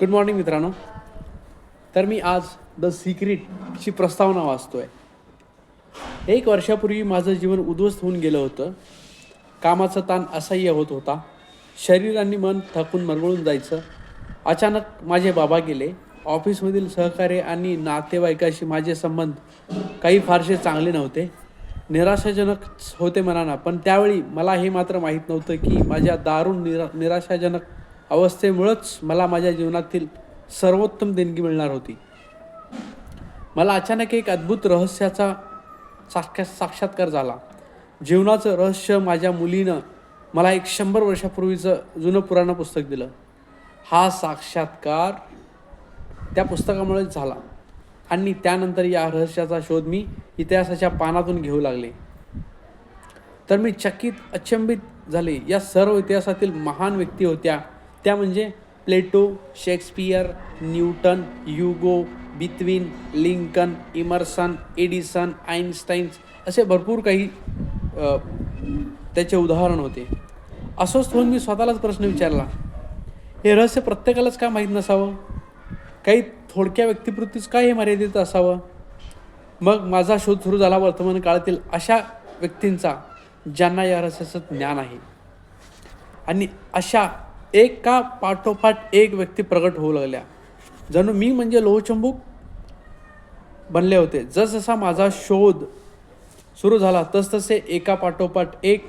Good morning मित्रांनो. तर मी आज द सिक्रेटची प्रस्तावना वाचतो आहे. 1 वर्षापूर्वी माझं जीवन उद्ध्वस्त होऊन गेलं होतं. कामाचा ताण असह्य होत होता. शरीर आणि मन थकून मरगळून जायचं. अचानक माझे बाबा गेले. ऑफिसमधील सहकार्य आणि नातेवाईकाशी माझे संबंध काही फारसे चांगले नव्हते. निराशाजनक होते मनाना. पण त्यावेळी मला हे मात्र माहीत नव्हतं की माझ्या दारुण निराशाजनक अवस्थेमुळंच मला माझ्या जीवनातील सर्वोत्तम देणगी मिळणार होती. मला अचानक एक अद्भुत रहस्याचा साक्षात्कार झाला. जीवनाचं रहस्य माझ्या मुलीनं मला एक 100 वर्षापूर्वीचं जुनं पुराण पुस्तक दिलं. हा साक्षात्कार त्या पुस्तकामुळेच झाला आणि त्यानंतर या रहस्याचा शोध मी इतिहासाच्या पानातून घेऊ लागले. तर मी चकित अचंबित झाले. या सर्व इतिहासातील महान व्यक्ती होत्या त्या म्हणजे Plato, Shakespeare, Newton, Hugo, Beethoven, Lincoln, Emerson, Edison, Einstein असे भरपूर काही त्याचे उदाहरण होते. असंच होऊन मी स्वतःलाच प्रश्न विचारला, हे रहस्य प्रत्येकालाच का माहीत नसावं? काही थोडक्या व्यक्तिपूर्तीच काय हे मर्यादित असावं? मग माझा शोध सुरू झाला वर्तमान काळातील अशा व्यक्तींचा ज्यांना या रहस्याचं ज्ञान आहे. आणि अशा एका पाठोपाठ एक व्यक्ती प्रगट होऊ लागल्या. जणू मी म्हणजे लोहचंबुक बनले होते. जसजसा माझा शोध सुरू झाला तसतसे एका पाठोपाठ एक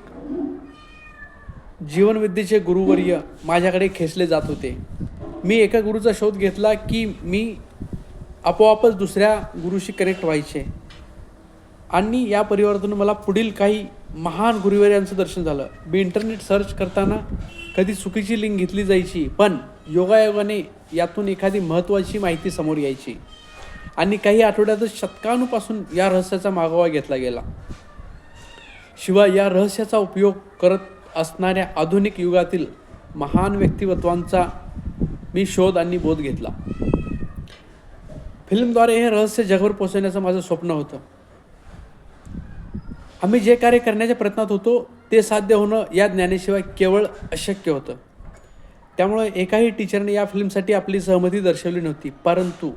जीवनविद्येचे गुरुवर्य माझ्याकडे खेचले जात होते. मी एका गुरुचा शोध घेतला की मी आपोआपच दुसऱ्या गुरुशी कनेक्ट व्हायचे. आणि या परिवर्तनातून मला पुढील काही महान गुरुवर्यांचं दर्शन झालं. मी इंटरनेट सर्च करताना कधी चुकीची लिंक घेतली जायची, पण योगायोगाने यातून एखादी महत्त्वाची माहिती समोर यायची. आणि काही आठवड्यातच शतकानुपासून या रहस्याचा मागोवा घेतला गेला. शिवाय या रहस्याचा उपयोग करत असणाऱ्या आधुनिक युगातील महान व्यक्तिमत्वांचा मी शोध आणि बोध घेतला. फिल्मद्वारे हे रहस्य जगभर पोहोचवण्याचं माझं स्वप्न होतं. आम्ही जे कार्य करण्याच्या प्रयत्नात होतो ते साध्य होणं या ज्ञानाशिवाय केवळ अशक्य होतं. त्यामुळे एकाही टीचरने या फिल्मसाठी आपली सहमती दर्शवली नव्हती. परंतु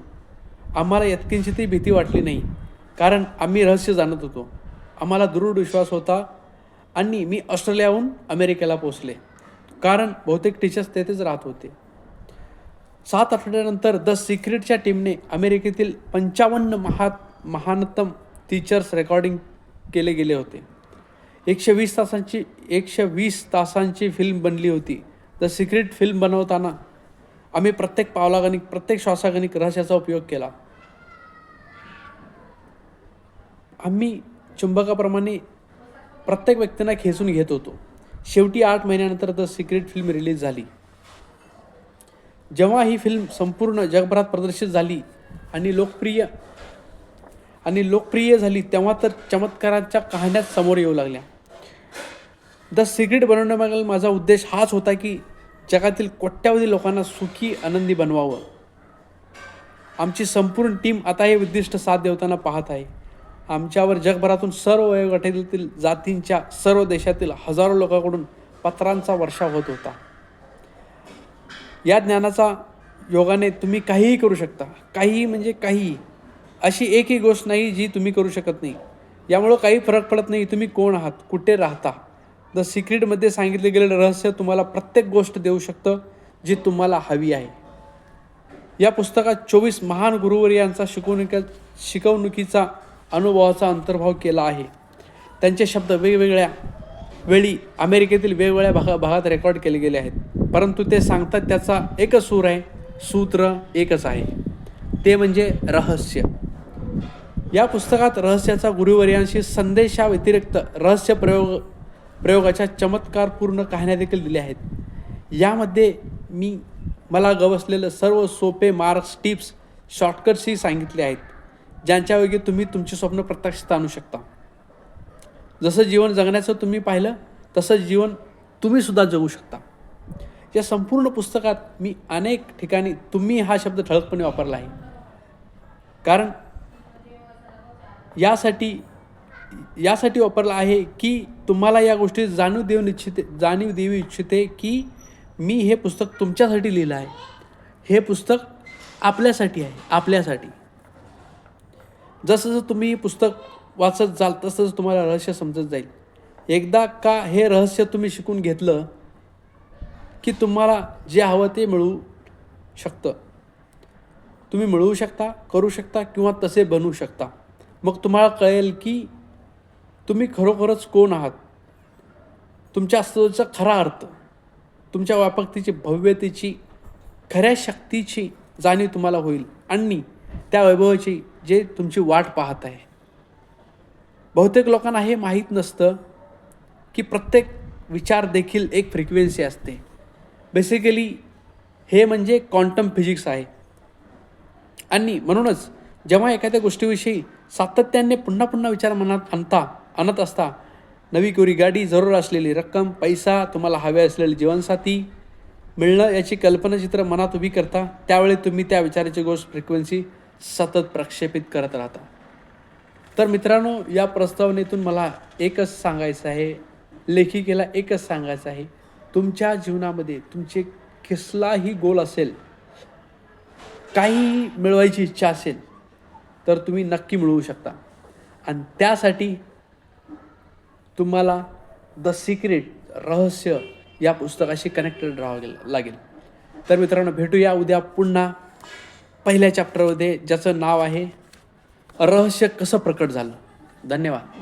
आम्हाला यत्किंचितही भीती वाटली नाही, कारण आम्ही रहस्य जाणत होतो. आम्हाला दृढ विश्वास होता आणि मी ऑस्ट्रेलियाहून अमेरिकेला पोहोचले, कारण बहुतेक टीचर्स तेथेच राहत होते. 7 आठवड्यानंतर द सिक्रेटच्या टीमने अमेरिकेतील 55 महानतम टीचर्स रेकॉर्डिंग केले गेले होते. 120 तासांची फिल्म बनली होती. द सिक्रेट फिल्म बनवताना आम्ही प्रत्येक पावलागणिक, प्रत्येक श्वासागणिक रहस्याचा उपयोग केला. आम्ही चुंबकाप्रमाणे प्रत्येक व्यक्तींना खेचून घेत होतो. शेवटी 8 महिन्यानंतर द सिक्रेट फिल्म रिलीज झाली. जेव्हा ही फिल्म संपूर्ण जगभरात प्रदर्शित झाली आणि लोकप्रिय झाली तेव्हा तर चमत्काराच्या कहाण्या समोर येऊ लागल्या. द सिक्रेट बनवण्यामागील माझा उद्देश हाच होता की जगातील कोट्यावधी लोकांना सुखी, आनंदी बनवावं. आमची संपूर्ण टीम आता हे उद्दिष्ट साध्य होताना पाहत आहे. आमच्यावर जगभरातून सर्व वयोगटातील जातींच्या, सर्व देशातील हजारो लोकांकडून पत्रांचा वर्षाव होत होता. या ज्ञानाचा योगाने तुम्ही काहीही करू शकता. काहीही म्हणजे काहीही. अशी एकही गोष्ट नाही जी तुम्ही करू शकत नाही. यामुळं काही फरक पडत नाही तुम्ही कोण आहात, कुठे राहता. द सिक्रेटमध्ये सांगितले गेलेलं रहस्य तुम्हाला प्रत्येक गोष्ट देऊ शकतं जी तुम्हाला हवी आहे. या पुस्तकात 24 महान गुरुवर्यांचा शिकवणुकीचा अनुभवाचा अंतर्भाव केला आहे. त्यांचे शब्द वेगवेगळ्या वेळी अमेरिकेतील वेगवेगळ्या भागात रेकॉर्ड केले गेले आहेत, परंतु ते सांगतात त्याचा एकच सूर आहे, सूत्र एकच आहे, ते म्हणजे रहस्य. या पुस्तकात रहस्याचा गुरुवर्यांशी संदेशाव्यतिरिक्त रहस्य प्रयोगाच्या चमत्कारपूर्ण कहाण्या देखील दिल्या आहेत. यामध्ये मला गवसलेलं सर्व सोपे मार्क्स, टिप्स, शॉर्टकट्सही सांगितले आहेत, ज्यांच्यायोगे तुम्ही तुमची स्वप्न प्रत्यक्षात आणू शकता. जसं जीवन जगण्याचं तुम्ही पाहिलं तसं जीवन तुम्हीसुद्धा जगू शकता. या संपूर्ण पुस्तकात मी अनेक ठिकाणी तुम्ही हा शब्द ठळकपणे वापरला आहे, कारण यासाठी वापरला आहे की तुम्हाला या गोष्टी जाणीव देऊ इच्छिते की मी हे पुस्तक तुमच्यासाठी लिहिलं आहे. हे पुस्तक आपल्यासाठी आहे, आपल्यासाठी. जसं जसं तुम्ही हे पुस्तक वाचत जाल तसं तसं तुम्हाला रहस्य समजत जाईल. एकदा का हे रहस्य तुम्ही शिकून घेतलं की तुम्हाला जे हवं ते मिळू शकतं. तुम्ही मिळवू शकता, करू शकता किंवा तसे बनवू शकता. मग तुम्हाला कळेल की तुम्ही खरोखरच कोण आहात. तुमच्या अस्तित्वाचा खरा अर्थ, तुमच्या व्यापकतेची, भव्यतेची, खऱ्या शक्तीची जाणीव तुम्हाला होईल आणि त्या वैभवाची जे तुमची वाट पाहत आहे. बहुतेक लोकांना हे माहीत नसतं की प्रत्येक विचार देखील एक फ्रिक्वेन्सी असते. बेसिकली हे म्हणजे क्वांटम फिजिक्स आहे. आणि म्हणूनच जेव्हा एखाद्या गोष्टीविषयी सातत्याने पुन्हा पुन्हा विचार मनात आणत असता, नवी कोरी गाडी, जरूर असलेली रक्कम, पैसा, तुम्हाला हवे असलेले जीवनसाथी मिळणं याची कल्पनाचित्र मनात उभी करता, त्यावेळी तुम्ही त्या विचाराची गोष्ट फ्रिक्वेन्सी सतत प्रक्षेपित करत राहता. तर मित्रांनो, या प्रस्तावनेतून मला एकच सांगायचं आहे, लेखिकेला एकच सांगायचं आहे, तुमच्या जीवनामध्ये तुमचे कसलाही गोल असेल, काही मिळवायची इच्छा असेल तर तुम्ही नक्की मिळवू शकता. आणि त्यासाठी तुम्हाला द सिक्रेट, रहस्य या पुस्तकाशी कनेक्टेड राहावं लागेल. तर मित्रांनो, भेटूया उद्या पुन्हा पहिल्या चॅप्टरमध्ये, ज्याचं नाव आहे रहस्य कसं प्रकट झालं. धन्यवाद.